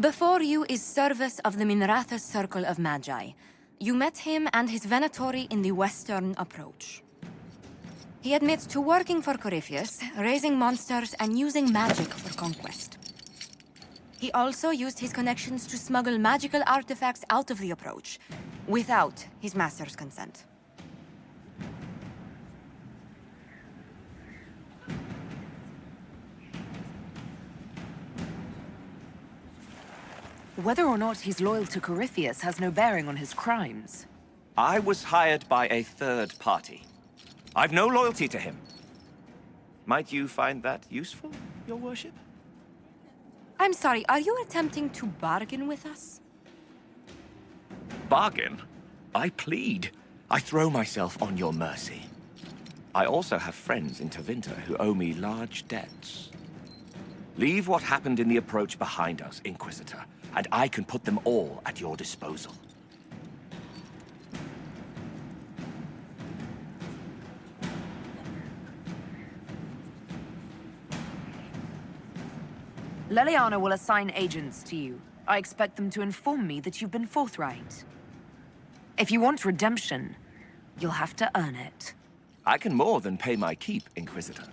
Before you is Service of the Minratha's Circle of Magi. You met him and his Venatori in the Western Approach. He admits to working for Corypheus, raising monsters and using magic for conquest. He also used his connections to smuggle magical artifacts out of the Approach, without his master's consent. Whether or not he's loyal to Corypheus has no bearing on his crimes. I was hired by a third party. I've no loyalty to him. Might you find that useful, your worship? I'm sorry, are you attempting to bargain with us? Bargain? I plead. I throw myself on your mercy. I also have friends in Tevinter who owe me large debts. Leave what happened in the Approach behind us, Inquisitor, and I can put them all at your disposal. Leliana will assign agents to you. I expect them to inform me that you've been forthright. If you want redemption, you'll have to earn it. I can more than pay my keep, Inquisitor.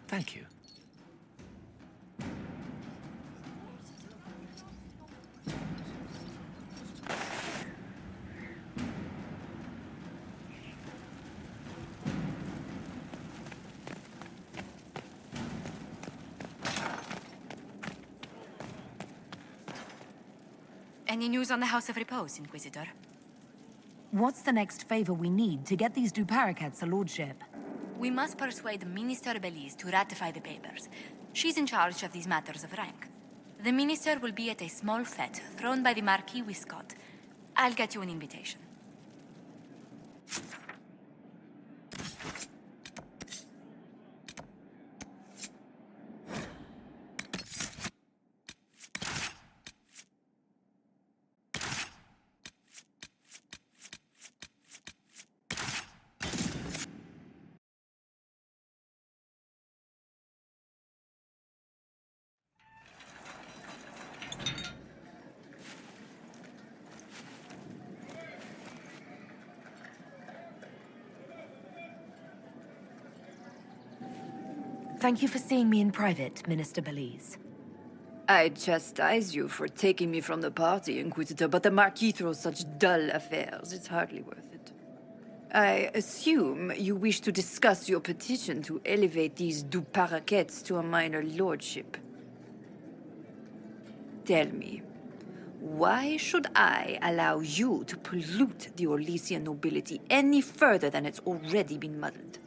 Thank you. Any news on the House of Repose, Inquisitor? What's the next favor we need to get these Duparacats a lordship? We must persuade Minister Belize to ratify the papers. She's in charge of these matters of rank. The minister will be at a small fete thrown by the Marquis Wiscott. I'll get you an invitation. Thank you for seeing me in private, Minister Belize. I chastise you for taking me from the party, Inquisitor, but the Marquis throws such dull affairs. It's hardly worth it. I assume you wish to discuss your petition to elevate these Duparacats to a minor lordship. Tell me, why should I allow you to pollute the Orlesian nobility any further than it's already been muddled?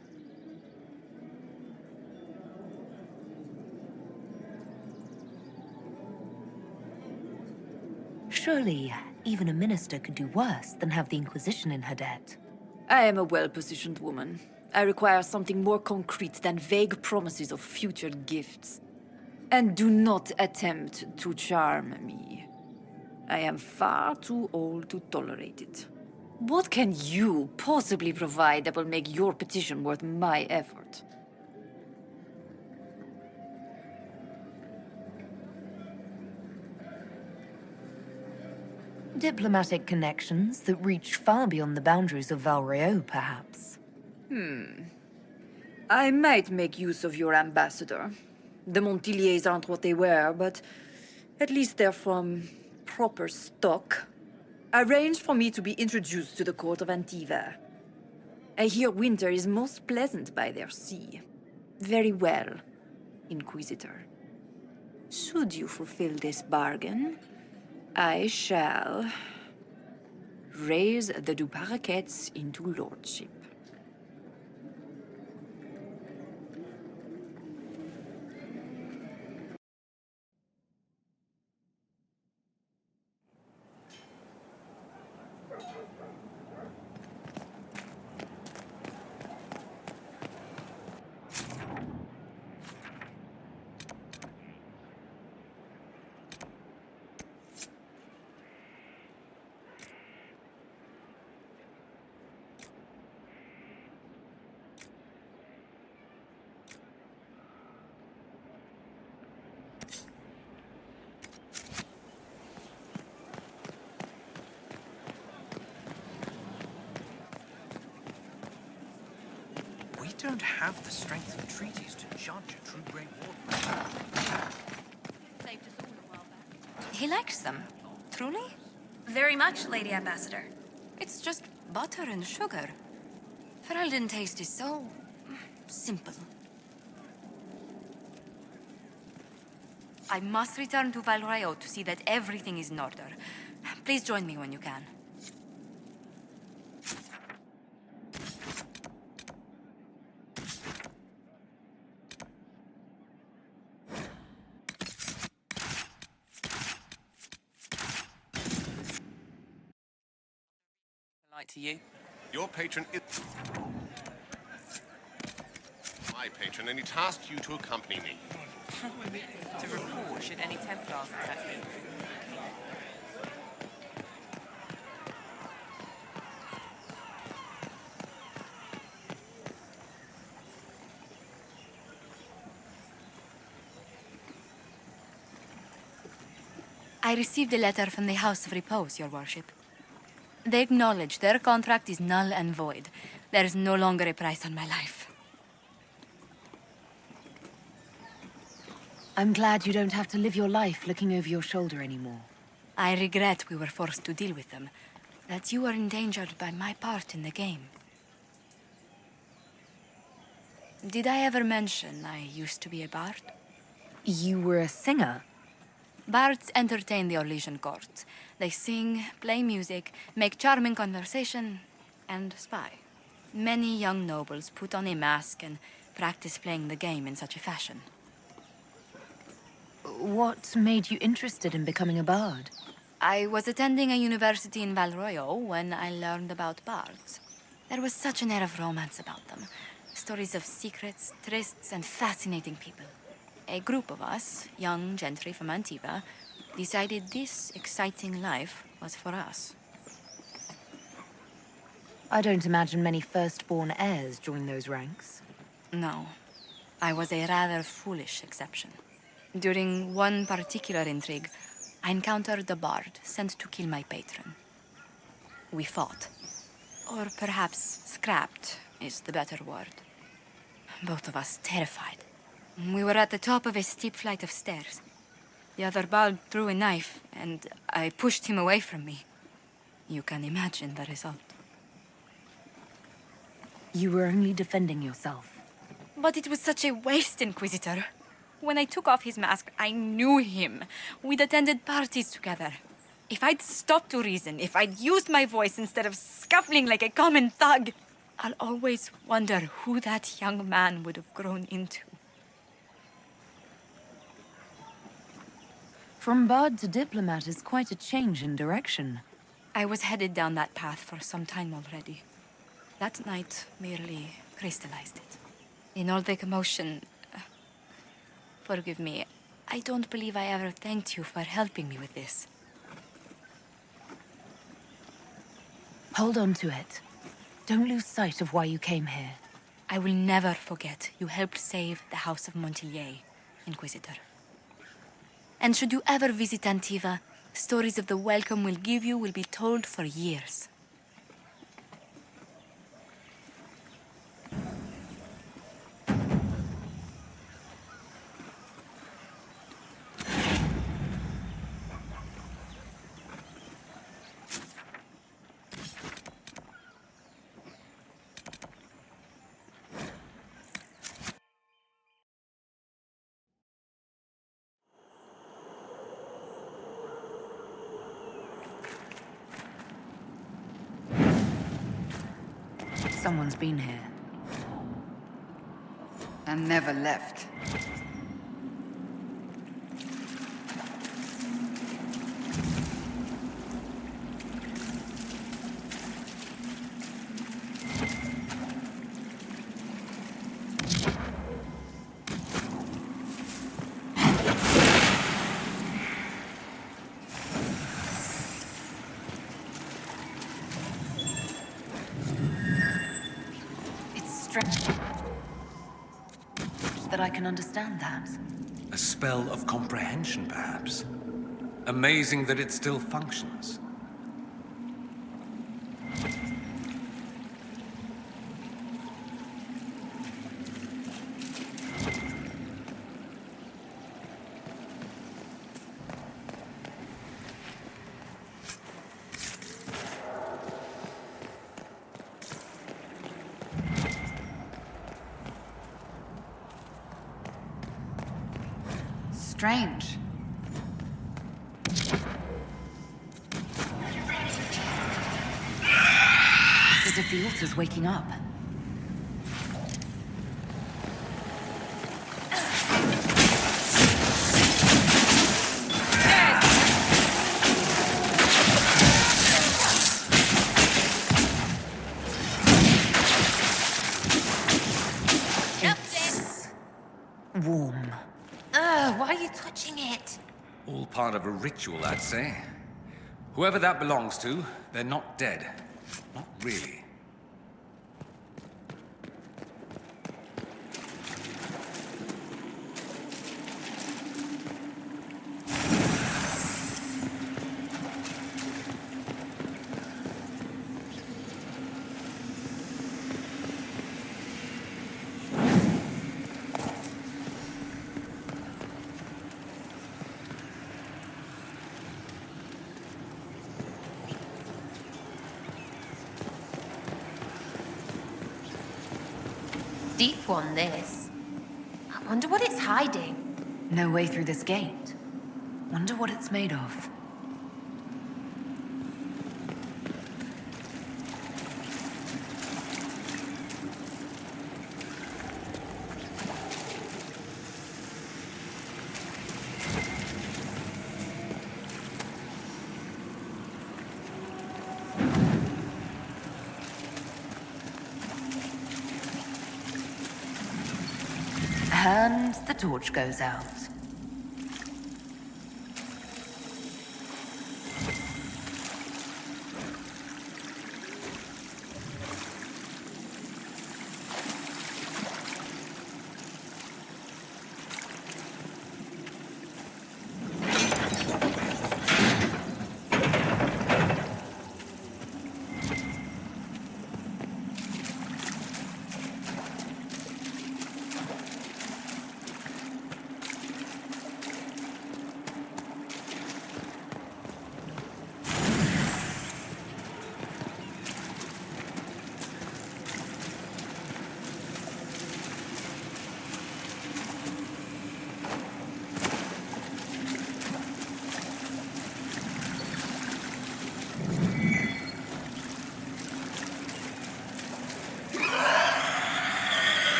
Surely, even a minister could do worse than have the Inquisition in her debt. I am a well-positioned woman. I require something more concrete than vague promises of future gifts. And do not attempt to charm me. I am far too old to tolerate it. What can you possibly provide that will make your petition worth my effort? Diplomatic connections that reach far beyond the boundaries of Valrio, perhaps. I might make use of your ambassador. The Montiliers aren't what they were, but at least they're from proper stock. Arrange for me to be introduced to the court of Antiva. I hear winter is most pleasant by their sea. Very well, Inquisitor. Should you fulfill this bargain, I shall raise the Duparacats into lordship. don't have the strength of treaties to judge a true Grey Ward. He likes them. Truly? Very much, Lady Ambassador. It's just butter and sugar. Ferelden taste is so simple. I must return to Valrayo to see that everything is in order. Please join me when you can. To you. Your patron is my patron, and he tasked you to accompany me. To report should any Templars attack you. I received a letter from the House of Repose, Your Worship. They acknowledge their contract is null and void. There is no longer a price on my life. I'm glad you don't have to live your life looking over your shoulder anymore. I regret we were forced to deal with them, that you were endangered by my part in the game. Did I ever mention I used to be a bard? You were a singer? Bards entertain the Orlesian court. They sing, play music, make charming conversation, and spy. Many young nobles put on a mask and practice playing the game in such a fashion. What made you interested in becoming a bard? I was attending a university in Valroyo when I learned about bards. There was such an air of romance about them. Stories of secrets, trysts, and fascinating people. A group of us, young gentry from Antiva, decided this exciting life was for us. I don't imagine many firstborn heirs join those ranks. No, I was a rather foolish exception. During one particular intrigue, I encountered a bard sent to kill my patron. We fought. Or perhaps scrapped is the better word. Both of us terrified. We were at the top of a steep flight of stairs. The other bard threw a knife, and I pushed him away from me. You can imagine the result. You were only defending yourself. But it was such a waste, Inquisitor. When I took off his mask, I knew him. We'd attended parties together. If I'd stopped to reason, if I'd used my voice instead of scuffling like a common thug, I'll always wonder who that young man would have grown into. From bard to diplomat is quite a change in direction. I was headed down that path for some time already. That night merely crystallized it. In all the commotion... forgive me, I don't believe I ever thanked you for helping me with this. Hold on to it. Don't lose sight of why you came here. I will never forget you helped save the House of Montilyet, Inquisitor. And should you ever visit Antiva, stories of the welcome we'll give you will be told for years. Someone's been here. And never left. That I can understand that. A spell of comprehension, perhaps. Amazing that it still functions. strange. This is if the altar's waking up. Warm. Why are you touching it? All part of a ritual, I'd say. Whoever that belongs to, they're not dead. Not really. Deep one, this. I wonder what it's hiding. No way through this gate. Wonder what it's made of. And the torch goes out.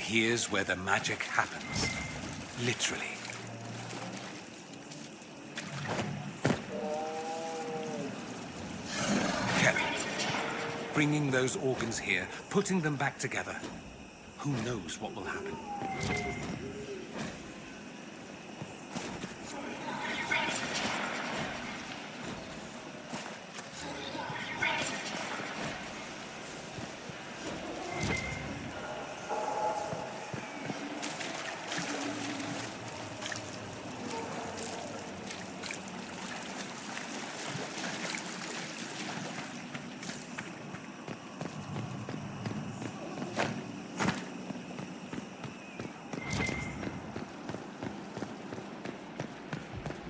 here's where the magic happens. Literally. Kelly, bringing those organs here, putting them back together. Who knows what will happen?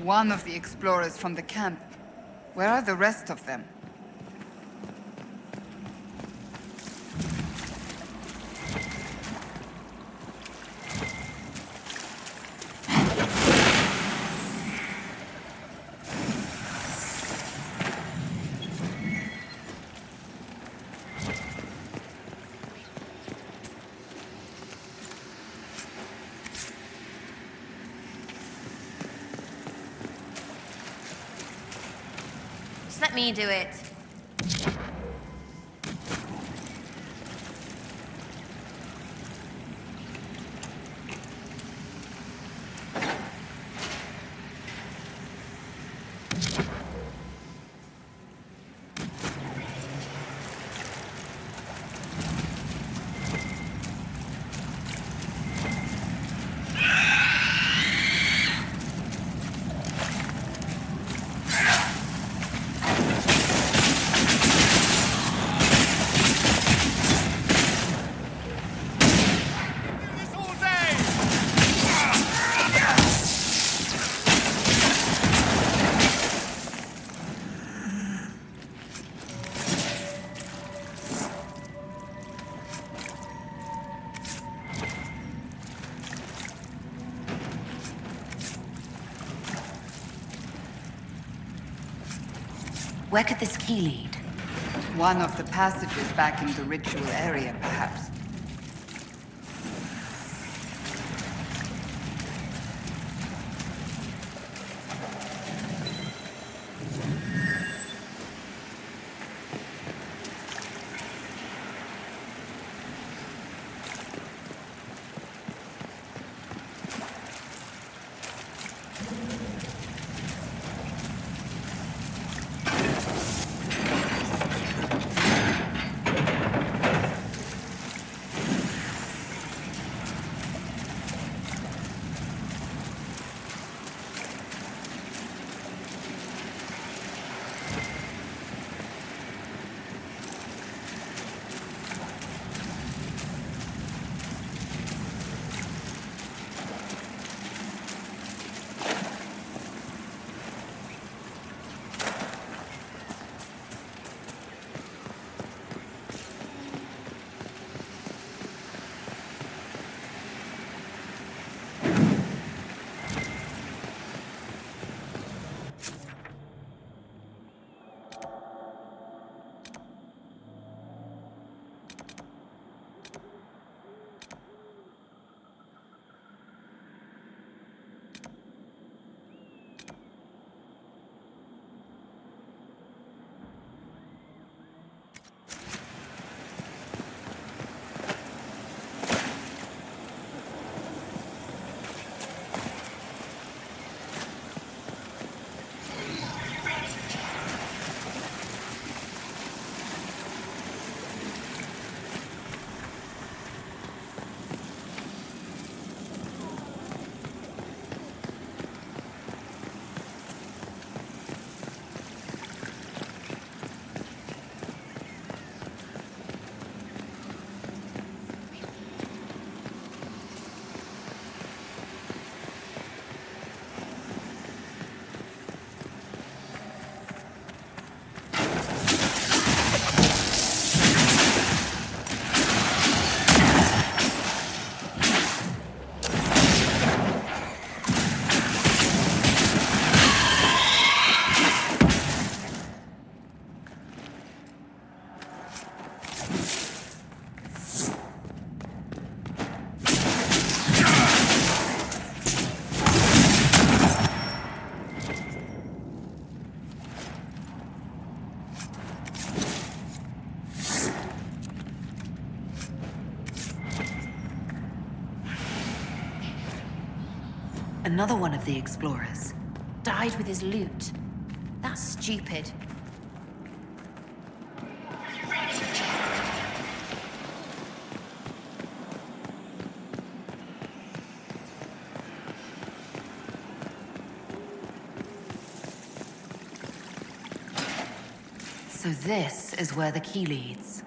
One of the explorers from the camp. Where are the rest of them? Just let me do it. Where could this key lead? One of the passages back in the ritual area, perhaps. Another one of the explorers. Died with his loot. That's stupid. So this is where the key leads.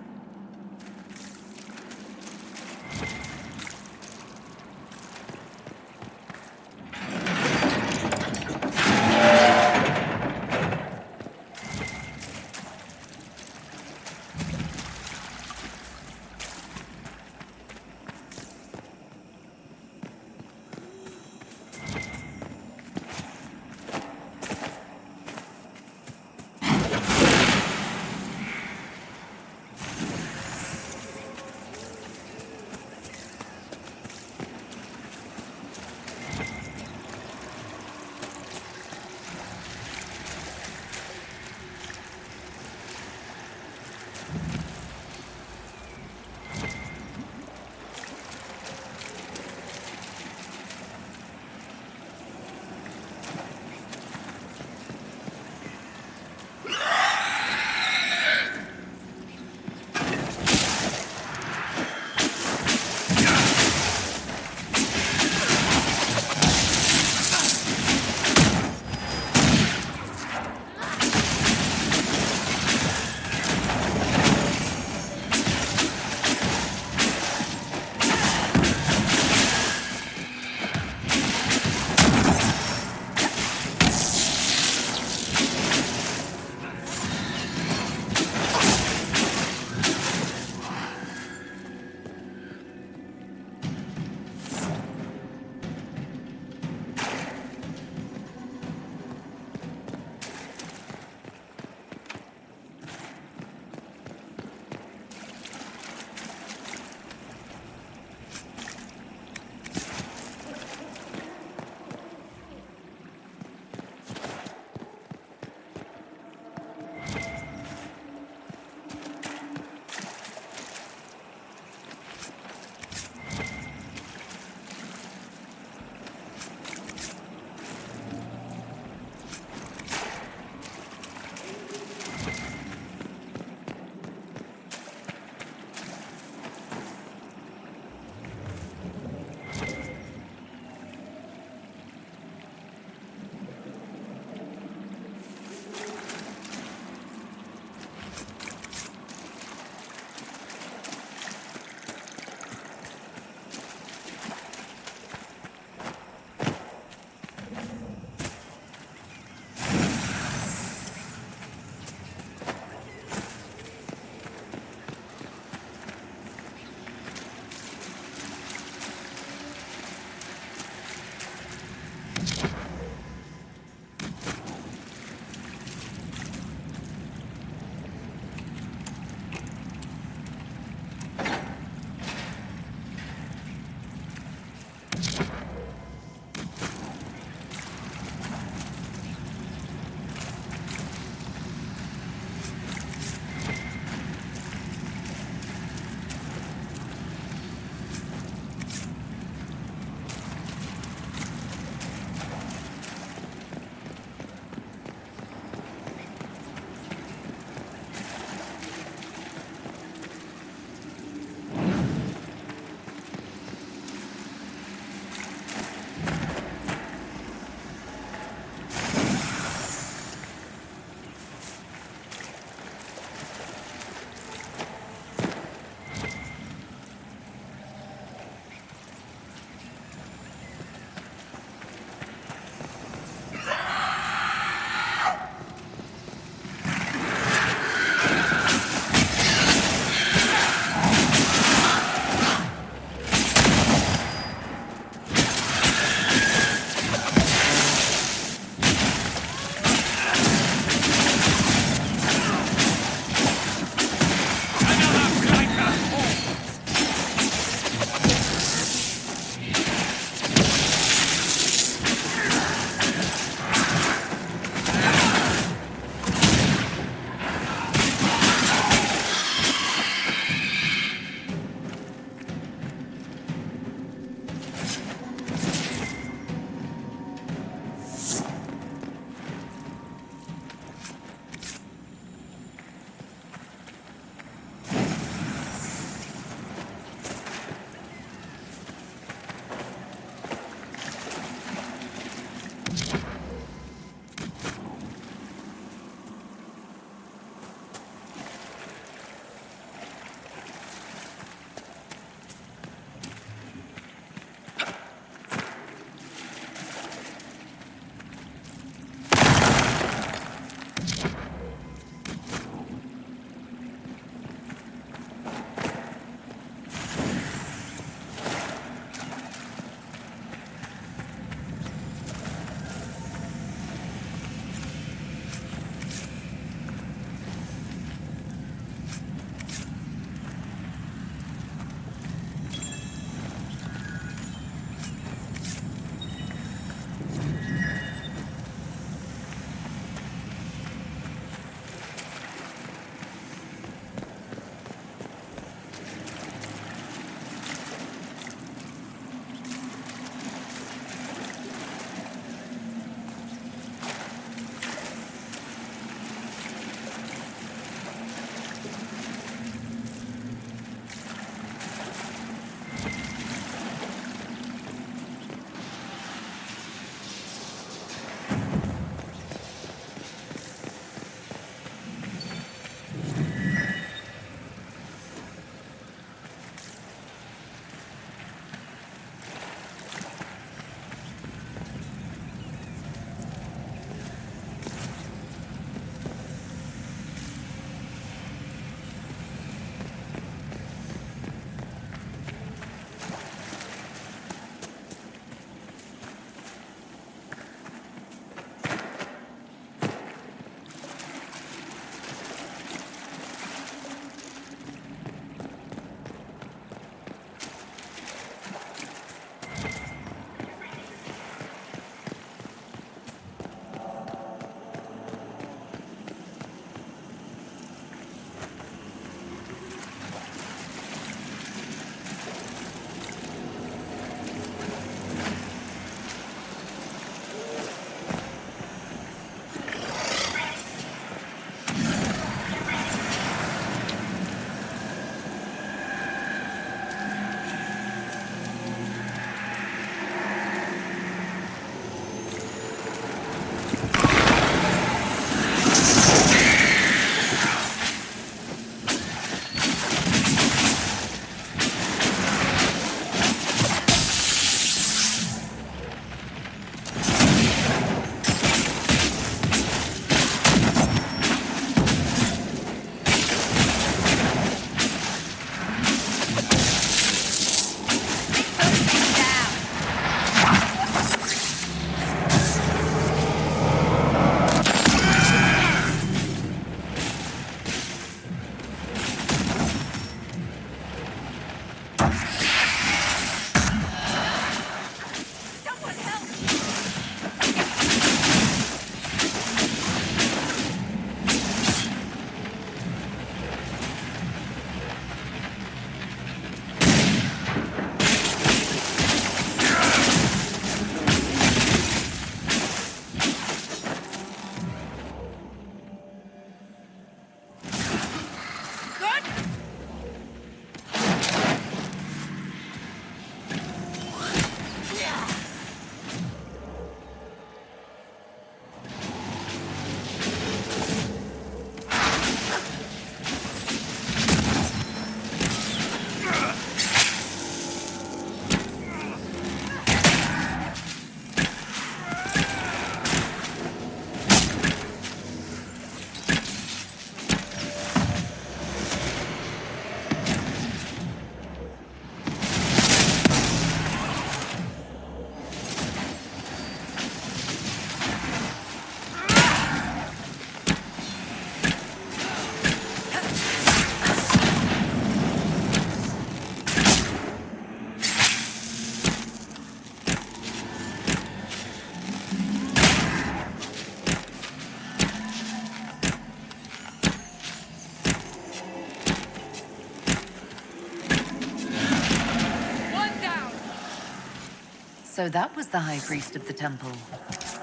So that was the High Priest of the temple.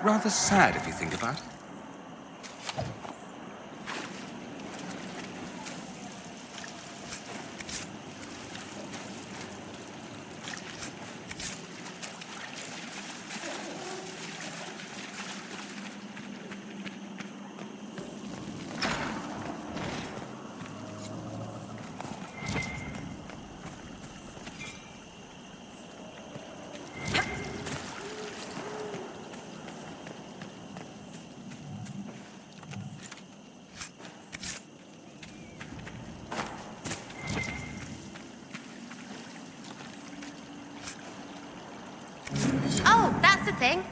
Rather sad if you think about it. Oh, that's the thing.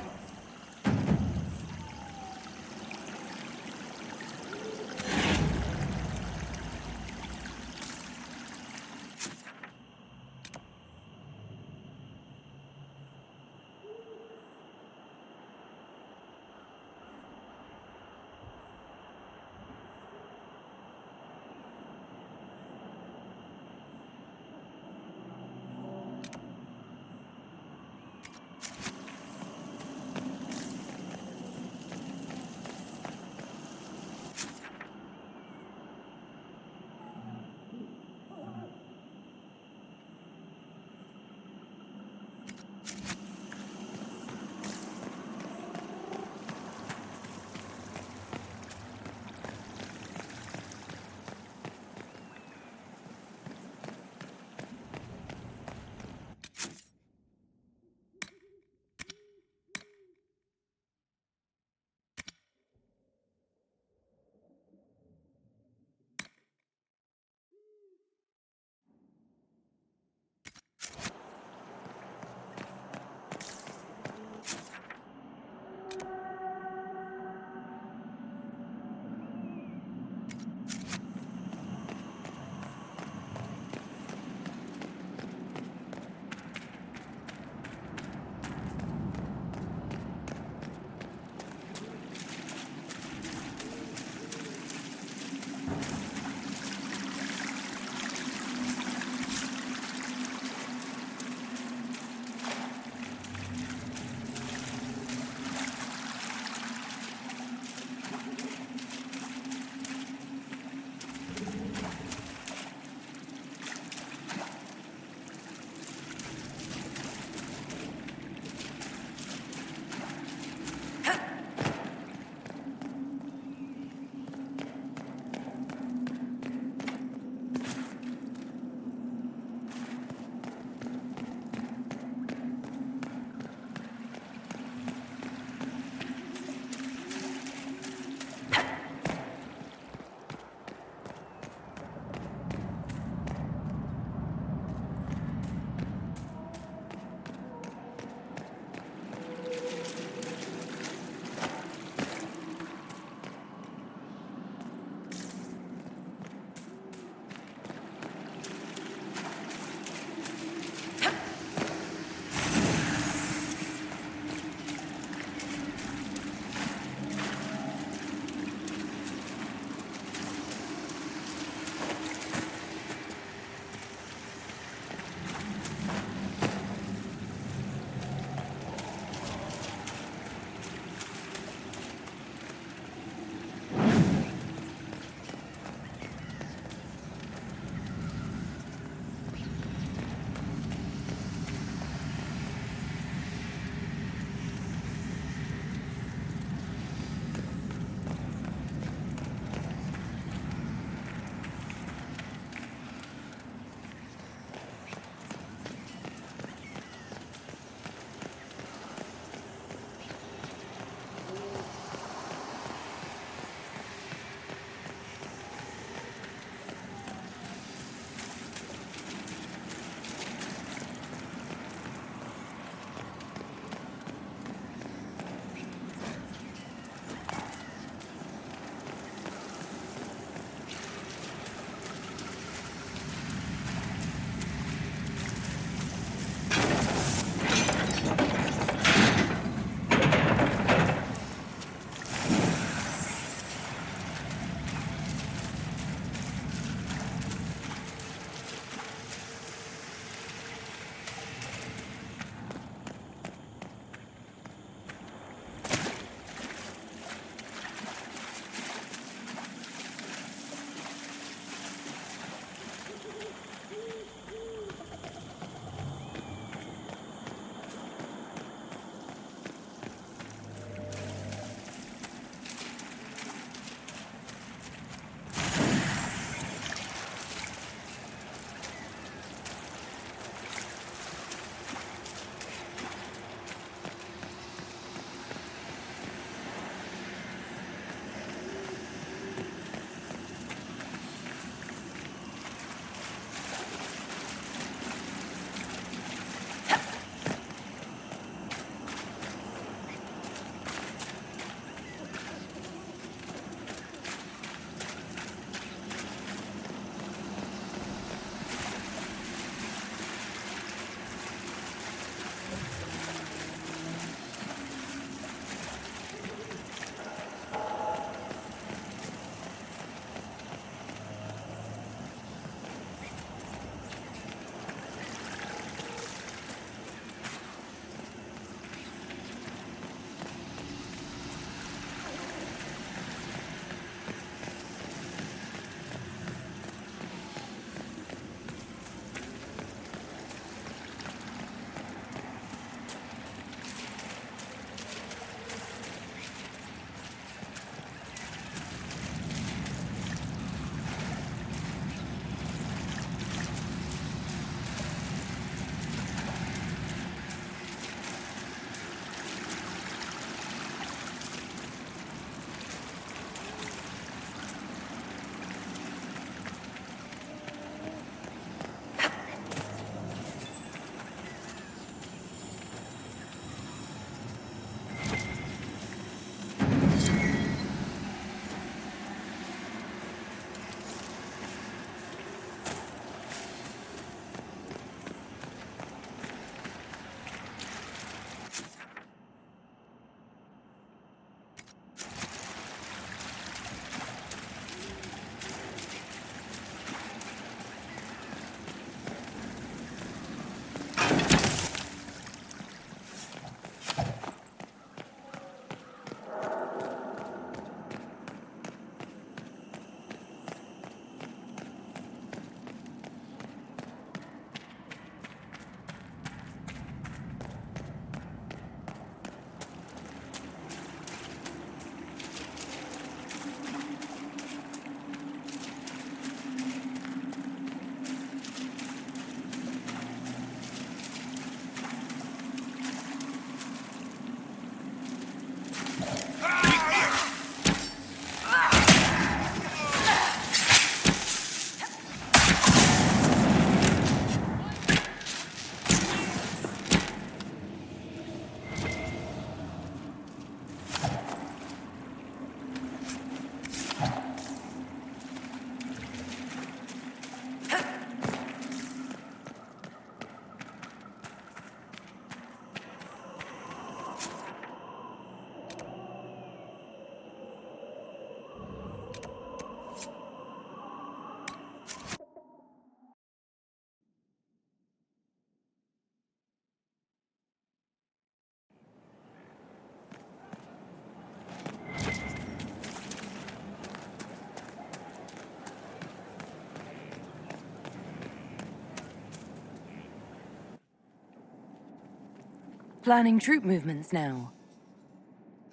planning troop movements now?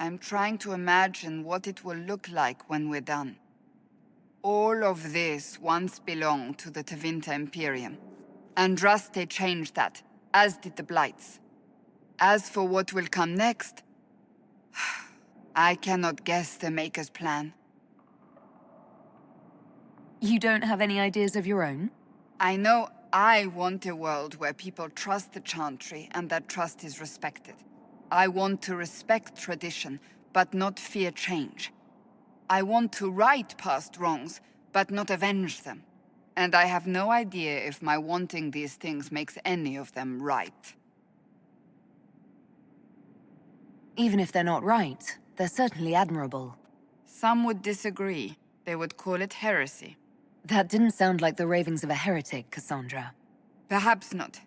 I'm trying to imagine what it will look like when we're done. All of this once belonged to the Tevinter Imperium. Andraste changed that, as did the Blights. As for what will come next, I cannot guess the Maker's plan. You don't have any ideas of your own? I know I want a world where people trust the Chantry and that trust is respected. I want to respect tradition, but not fear change. I want to right past wrongs, but not avenge them. And I have no idea if my wanting these things makes any of them right. Even if they're not right, they're certainly admirable. Some would disagree. They would call it heresy. That didn't sound like the ravings of a heretic, Cassandra. Perhaps not.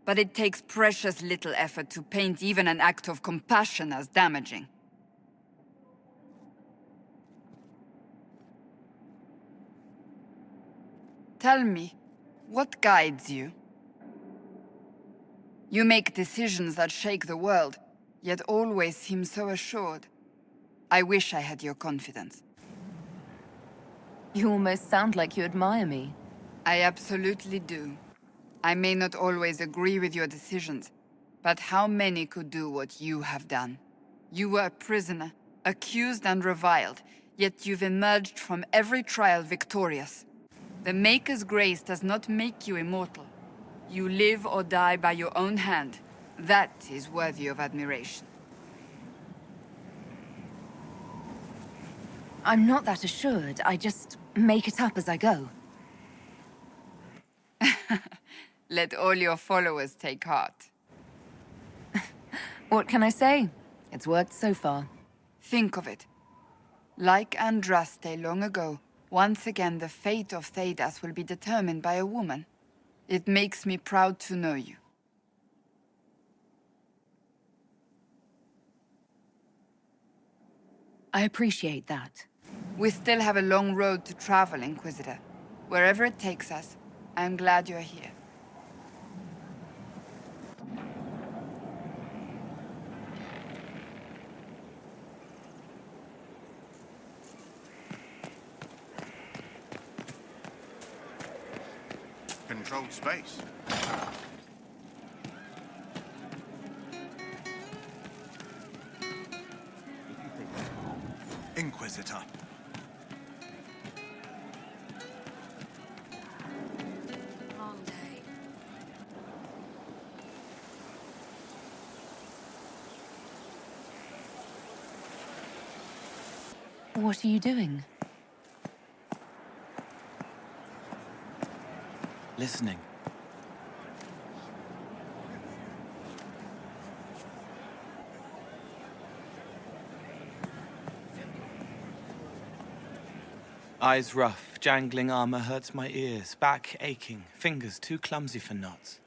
But it takes precious little effort to paint even an act of compassion as damaging. Tell me, what guides you? You make decisions that shake the world, yet always seem so assured. I wish I had your confidence. You almost sound like you admire me. I absolutely do. I may not always agree with your decisions, but how many could do what you have done? You were a prisoner, accused and reviled, yet you've emerged from every trial victorious. The Maker's grace does not make you immortal. You live or die by your own hand. That is worthy of admiration. I'm not that assured. I just make it up as I go. Let all your followers take heart. What can I say? It's worked so far. Think of it. Like Andraste long ago, once again the fate of Thedas will be determined by a woman. It makes me proud to know you. I appreciate that. We still have a long road to travel, Inquisitor. Wherever it takes us, I'm glad you're here. Controlled space. Inquisitor. Long day. What are you doing? Listening. Eyes rough, jangling armor hurts my ears, back aching, fingers too clumsy for knots.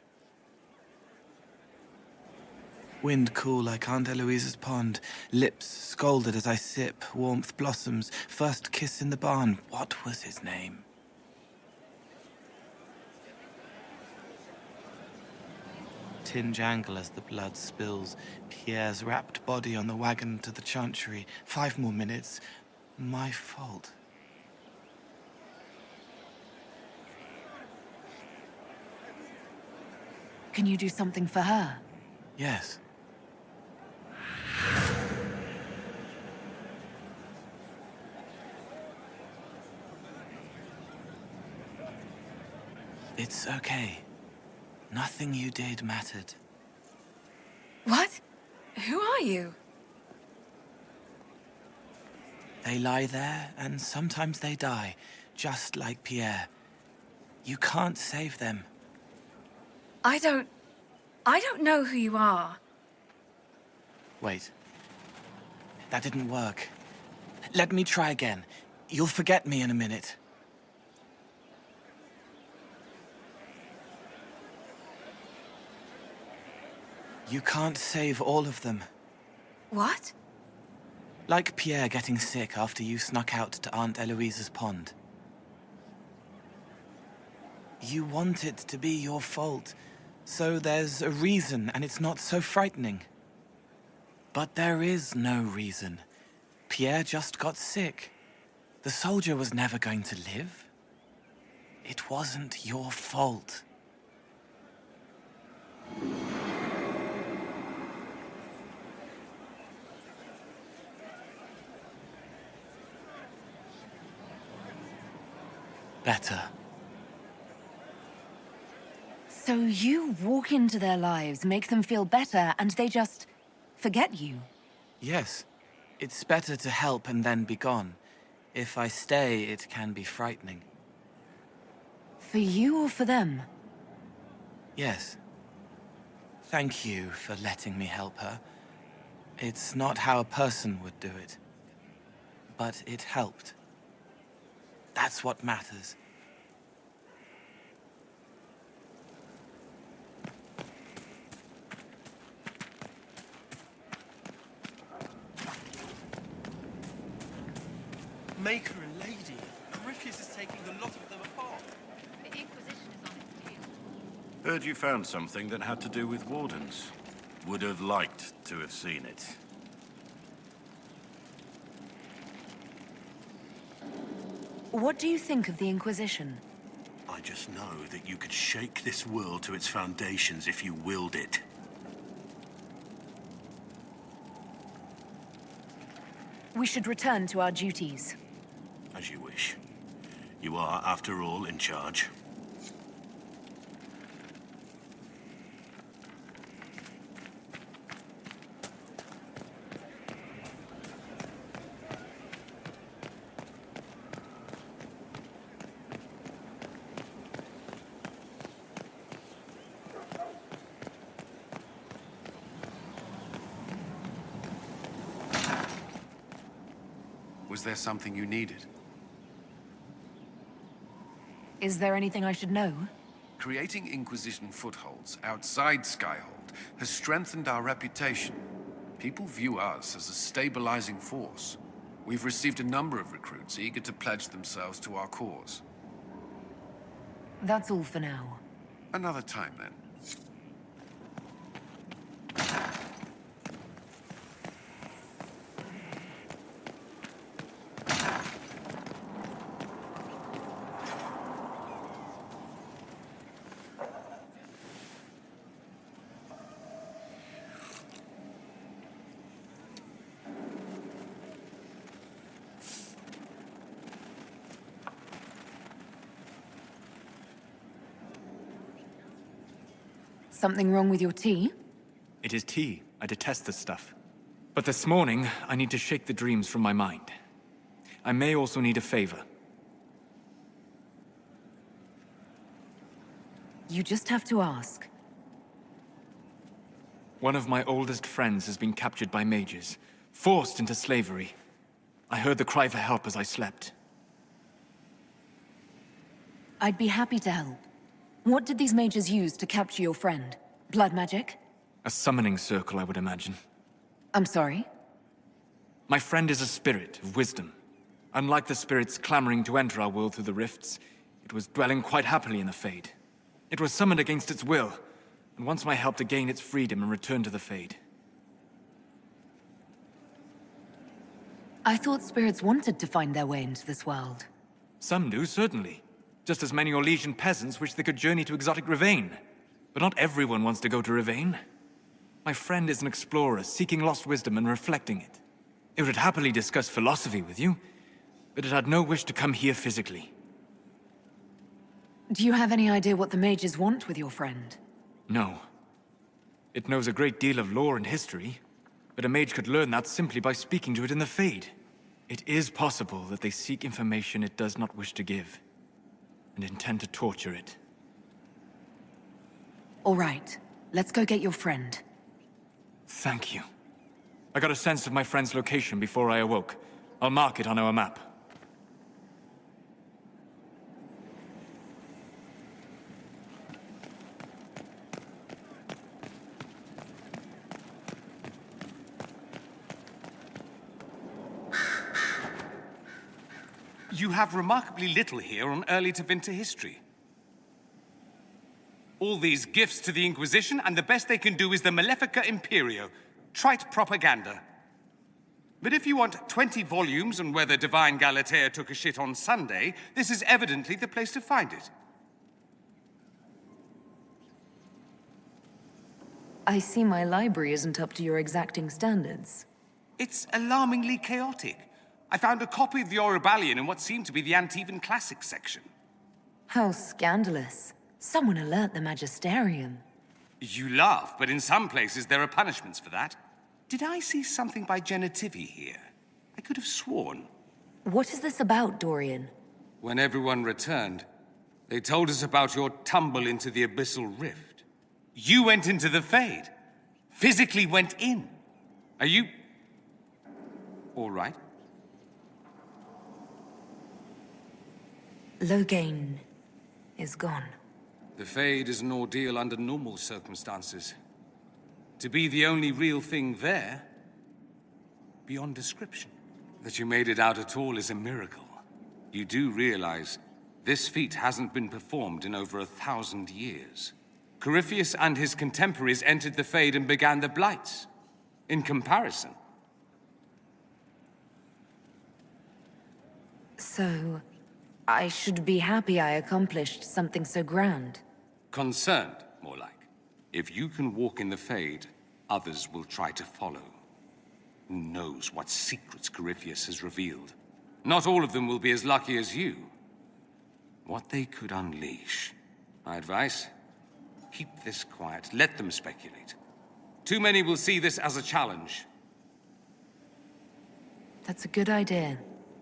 Wind cool like Aunt Eloise's pond, lips scalded as I sip, warmth blossoms, first kiss in the barn, what was his name? Tin jangle as the blood spills, Pierre's wrapped body on the wagon to the chantry, 5 more minutes, my fault. Can you do something for her? Yes. It's okay. Nothing you did mattered. What? Who are you? They lie there, and sometimes they die, just like Pierre. You can't save them. I don't know who you are. Wait. That didn't work. Let me try again. You'll forget me in a minute. You can't save all of them. What? Like Pierre getting sick after you snuck out to Aunt Eloise's pond. You want it to be your fault, So there's a reason, and it's not so frightening. But there is no reason. Pierre just got sick. The soldier was never going to live. It wasn't your fault. Better. So you walk into their lives, make them feel better, and they just forget you? Yes. It's better to help and then be gone. If I stay, it can be frightening. For you or for them? Yes. Thank you for letting me help her. It's not how a person would do it. But it helped. That's what matters. Make her a lady. Corypheus is taking the lot of them apart. The Inquisition is on its tail. Heard you found something that had to do with wardens. Would have liked to have seen it. What do you think of the Inquisition? I just know that you could shake this world to its foundations if you willed it. We should return to our duties. As you wish. You are, after all, in charge. Was there something you needed? Is there anything I should know? Creating Inquisition footholds outside Skyhold has strengthened our reputation. People view us as a stabilizing force. We've received a number of recruits eager to pledge themselves to our cause. That's all for now. Another time, then. Something wrong with your tea? It is tea. I detest this stuff. But this morning, I need to shake the dreams from my mind. I may also need a favor. You just have to ask. One of my oldest friends has been captured by mages, forced into slavery. I heard the cry for help as I slept. I'd be happy to help. What did these mages use to capture your friend? Blood magic? A summoning circle, I would imagine. I'm sorry? My friend is a spirit of wisdom. Unlike the spirits clamoring to enter our world through the rifts, it was dwelling quite happily in the Fade. It was summoned against its will, and wants my help to gain its freedom and return to the Fade. I thought spirits wanted to find their way into this world. Some do, certainly. Just as many Orlesian peasants wish they could journey to exotic Rivain. But not everyone wants to go to Rivain. My friend is an explorer, seeking lost wisdom and reflecting it. It would happily discuss philosophy with you, but it had no wish to come here physically. Do you have any idea what the mages want with your friend? No. It knows a great deal of lore and history, but a mage could learn that simply by speaking to it in the Fade. It is possible that they seek information it does not wish to give, and intend to torture it. All right, let's go get your friend. Thank you. I got a sense of my friend's location before I awoke. I'll mark it on our map. You have remarkably little here on early to Vinter history. All these gifts to the Inquisition, and the best they can do is the Malefica Imperio. Trite propaganda. But if you want 20 volumes on whether Divine Galatea took a shit on Sunday, this is evidently the place to find it. I see my library isn't up to your exacting standards. It's alarmingly chaotic. I found a copy of the Oribalian in what seemed to be the Antivan Classics section. How scandalous. Someone alert the Magisterium. You laugh, but in some places there are punishments for that. Did I see something by Genitivi here? I could have sworn. What is this about, Dorian? When everyone returned, they told us about your tumble into the Abyssal Rift. You went into the Fade. Physically went in. Are you... all right? Loghain is gone. The Fade is an ordeal under normal circumstances. To be the only real thing there, beyond description. That you made it out at all is a miracle. You do realize this feat hasn't been performed in over 1,000 years. Corypheus and his contemporaries entered the Fade and began the Blights. In comparison. So, I should be happy I accomplished something so grand. Concerned, more like. If you can walk in the Fade, others will try to follow. Who knows what secrets Corypheus has revealed? Not all of them will be as lucky as you. What they could unleash. My advice? Keep this quiet. Let them speculate. Too many will see this as a challenge. That's a good idea.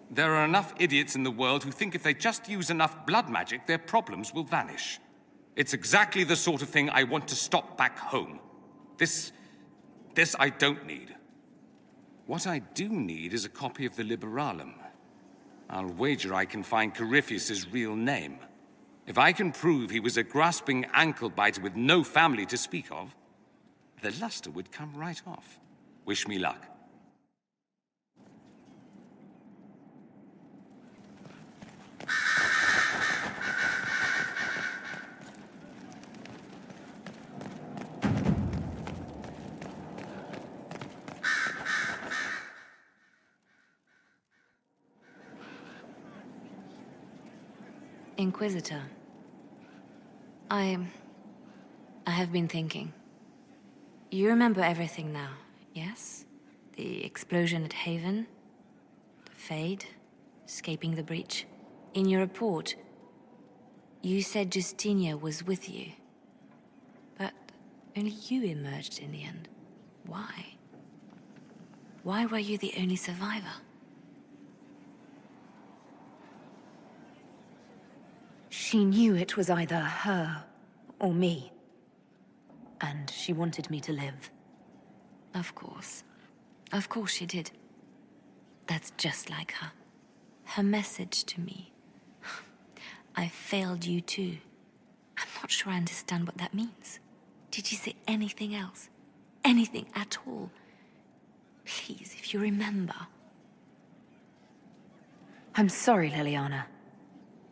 There are enough idiots in the world who think if they just use enough blood magic, their problems will vanish. It's exactly the sort of thing I want to stop back home. This I don't need. What I do need is a copy of the Liberalum. I'll wager I can find Corypheus's real name. If I can prove he was a grasping ankle-biter with no family to speak of, the luster would come right off. Wish me luck. Inquisitor, I have been thinking. You remember everything now, yes? The explosion at Haven, the Fade, escaping the breach. In your report, you said Justinia was with you. But only you emerged in the end. Why? Why were you the only survivor? She knew it was either her or me. And she wanted me to live. Of course. Of course she did. That's just like her. Her message to me. I failed you too. I'm not sure I understand what that means. Did you say anything else? Anything at all? Please, if you remember. I'm sorry, Liliana.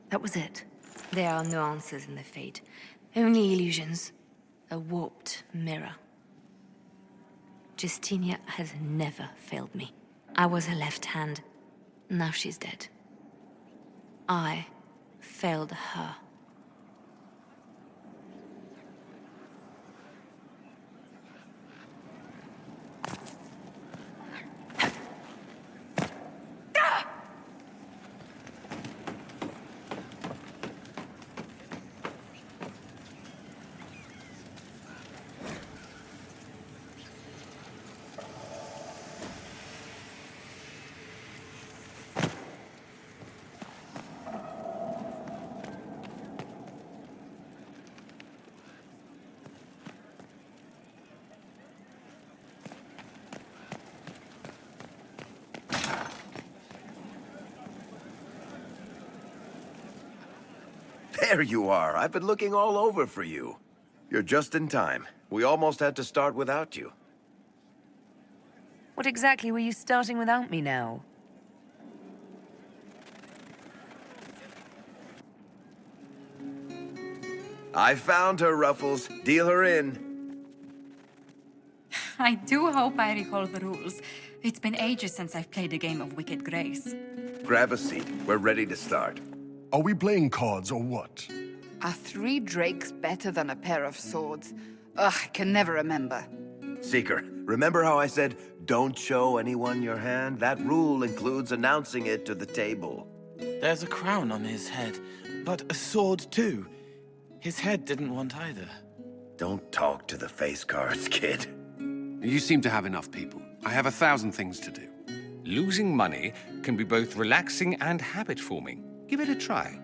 That was it. There are no answers in the Fade. Only illusions. A warped mirror. Justinia has never failed me. I was her left hand. Now she's dead. I failed her. There you are. I've been looking all over for you. You're just in time. We almost had to start without you. What exactly were you starting without me now? I found her, Ruffles. Deal her in. I do hope I recall the rules. It's been ages since I've played a game of Wicked Grace. Grab a seat. We're ready to start. Are we playing cards or what? Are 3 drakes better than a pair of swords? Ugh, I can never remember. Seeker, remember how I said, don't show anyone your hand? That rule includes announcing it to the table. There's a crown on his head, but a sword too. His head didn't want either. Don't talk to the face cards, kid. You seem to have enough people. I have 1,000 things to do. Losing money can be both relaxing and habit-forming. Give it a try.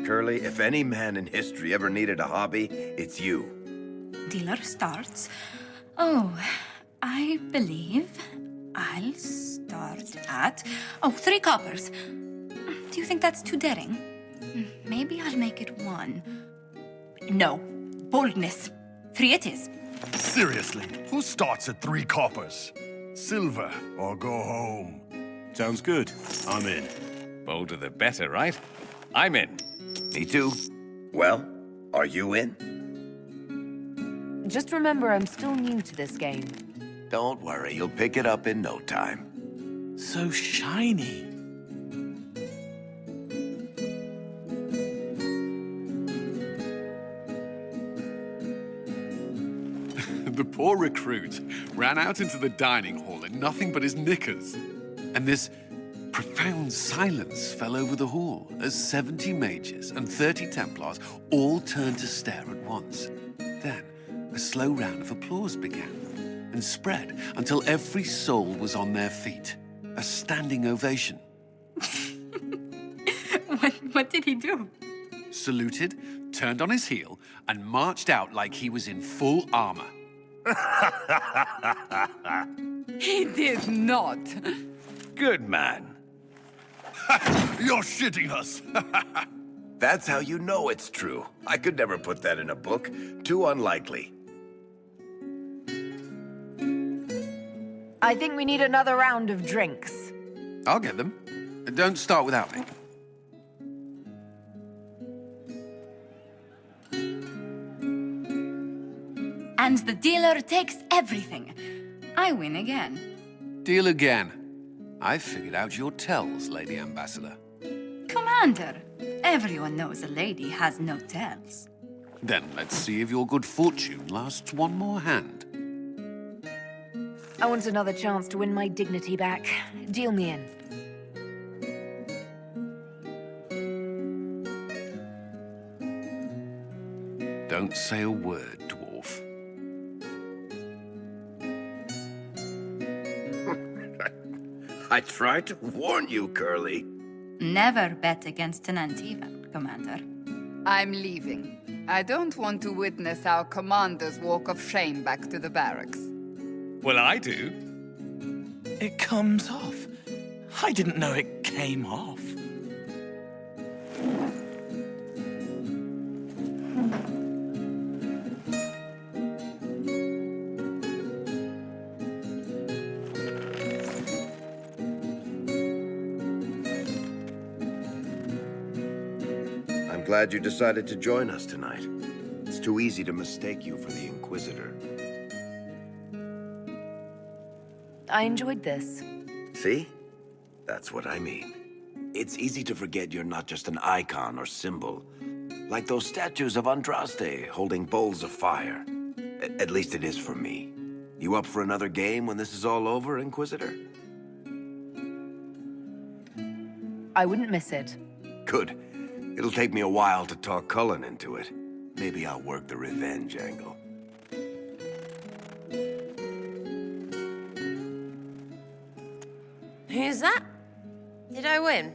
Curly, if any man in history ever needed a hobby, it's you. Dealer starts. Oh, I believe I'll start at... Oh, 3 coppers. Do you think that's too daring? Maybe I'll make it 1. No. Boldness. 3 it is. Seriously, who starts at 3 coppers? Silver or go home? Sounds good. I'm in. Bolder the better, right? I'm in. Me too. Well, are you in? Just remember, I'm still new to this game. Don't worry, you'll pick it up in no time. So shiny. The poor recruit ran out into the dining hall in nothing but his knickers. And this profound silence fell over the hall as 70 mages and 30 Templars all turned to stare at once. Then, a slow round of applause began and spread until every soul was on their feet. A standing ovation. What did he do? Saluted, turned on his heel, and marched out like he was in full armor. He did not. Good man. You're shitting us. That's how you know it's true. I could never put that in a book. Too unlikely. I think we need another round of drinks. I'll get them. Don't start without me. And the dealer takes everything. I win again. Deal again. I've figured out your tells, Lady Ambassador. Commander, everyone knows a lady has no tells. Then let's see if your good fortune lasts one more hand. I want another chance to win my dignity back. Deal me in. Don't say a word, dwarf. I tried to warn you, Curly. Never bet against an Antivan, Commander. I'm leaving. I don't want to witness our commander's walk of shame back to the barracks. Well, I do. It comes off. I didn't know it came off. I'm glad you decided to join us tonight. It's too easy to mistake you for the Inquisitor. I enjoyed this. See? That's what I mean. It's easy to forget you're not just an icon or symbol. Like those statues of Andraste holding bowls of fire. At least it is for me. You up for another game when this is all over, Inquisitor? I wouldn't miss it. Good. It'll take me a while to talk Cullen into it. Maybe I'll work the revenge angle. Who's that? Did I win?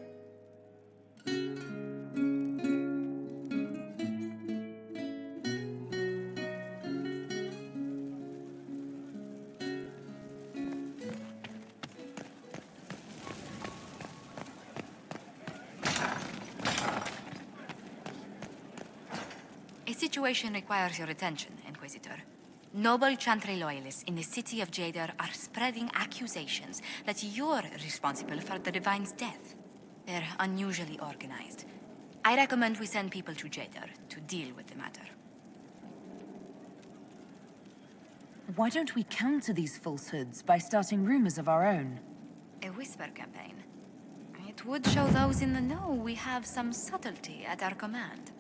A situation requires your attention, Inquisitor. Noble Chantry loyalists in the city of Jadar are spreading accusations that you're responsible for the Divine's death. They're unusually organized. I recommend we send people to Jadar to deal with the matter. Why don't we counter these falsehoods by starting rumors of our own? A whisper campaign. It would show those in the know we have some subtlety at our command.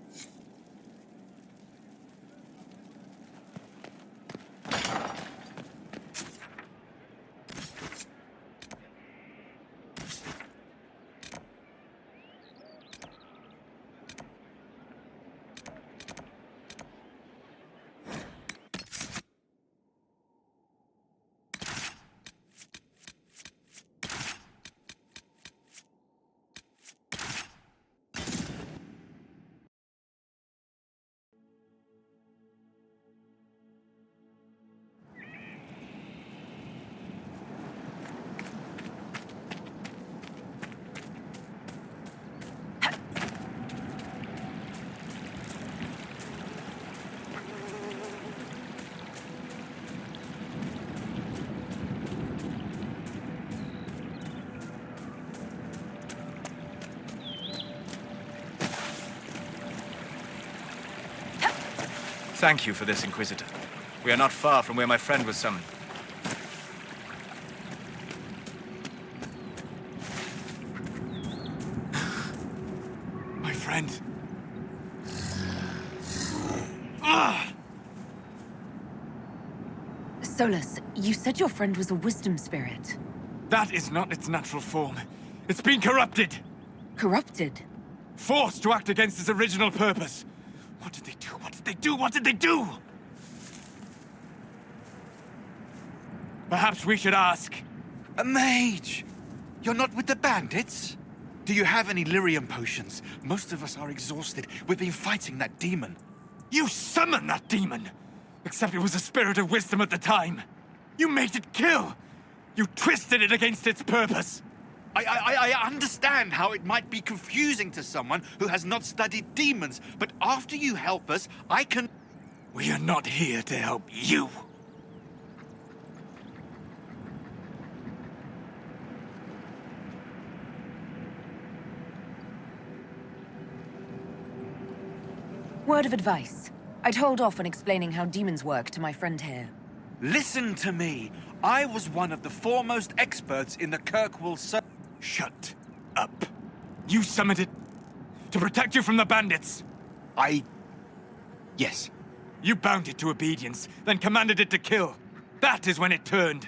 Thank you for this, Inquisitor. We are not far from where my friend was summoned. My friend. Solus, you said your friend was a wisdom spirit. That is not its natural form. It's been corrupted. Corrupted? Forced to act against its original purpose. What did they do? What did they do? What did they do? Perhaps we should ask. A mage! You're not with the bandits? Do you have any lyrium potions? Most of us are exhausted. We've been fighting that demon. You summoned that demon! Except it was a spirit of wisdom at the time. You made it kill! You twisted it against its purpose! I understand how it might be confusing to someone who has not studied demons, but after you help us, I can... We are not here to help you. Word of advice. I'd hold off on explaining how demons work to my friend here. Listen to me. I was one of the foremost experts in the Kirkwall Circle. Shut up. You summoned it to protect you from the bandits. Yes. You bound it to obedience, then commanded it to kill. That is when it turned.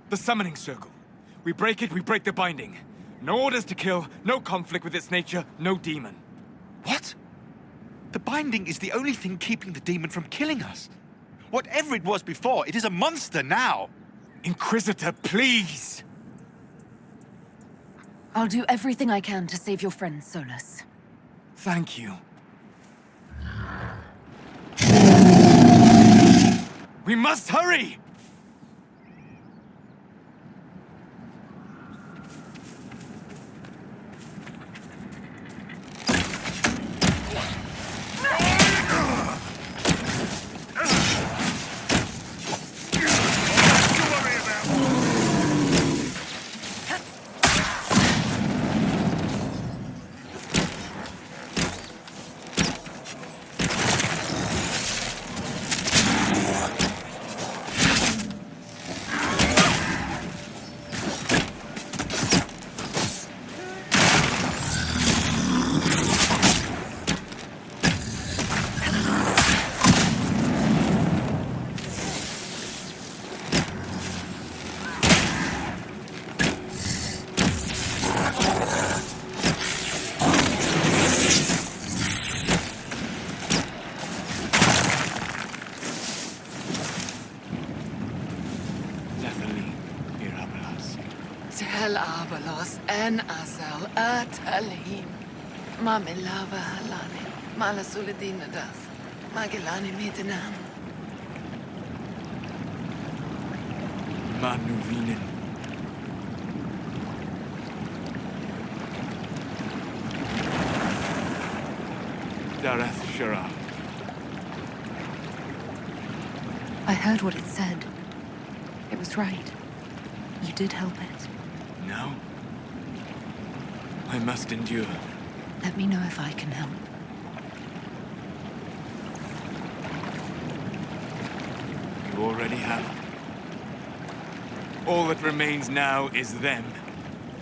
The summoning circle. We break it, we break the binding. No orders to kill, no conflict with its nature, no demon. What? The binding is the only thing keeping the demon from killing us. Whatever it was before, it is a monster now. Inquisitor, please! I'll do everything I can to save your friend, Solus. Thank you. We must hurry! Tel Abalos en Asel Atalim. Mamilava Halani. Malasuladinadas. Magilani Midinan. Manuvinen. Dareth Shara. I heard what it said. It was right. You did help it. No. I must endure. Let me know if I can help. You already have. All that remains now is them.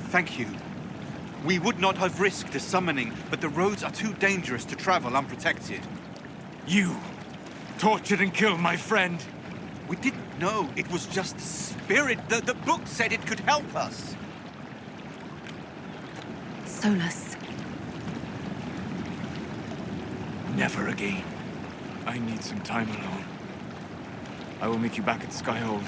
Thank you. We would not have risked a summoning, but the roads are too dangerous to travel unprotected. You tortured and killed my friend. We didn't know it was just a spirit. The book said it could help us. Solus. Never again. I need some time alone. I will meet you back at Skyhold.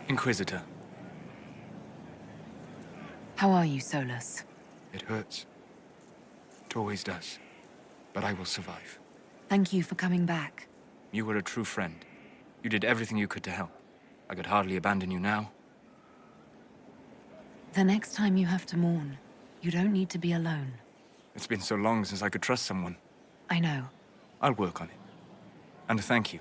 Inquisitor. How are you, Solus? It hurts. It always does. But I will survive. Thank you for coming back. You were a true friend. You did everything you could to help. I could hardly abandon you now. The next time you have to mourn, you don't need to be alone. It's been so long since I could trust someone. I know. I'll work on it. And thank you.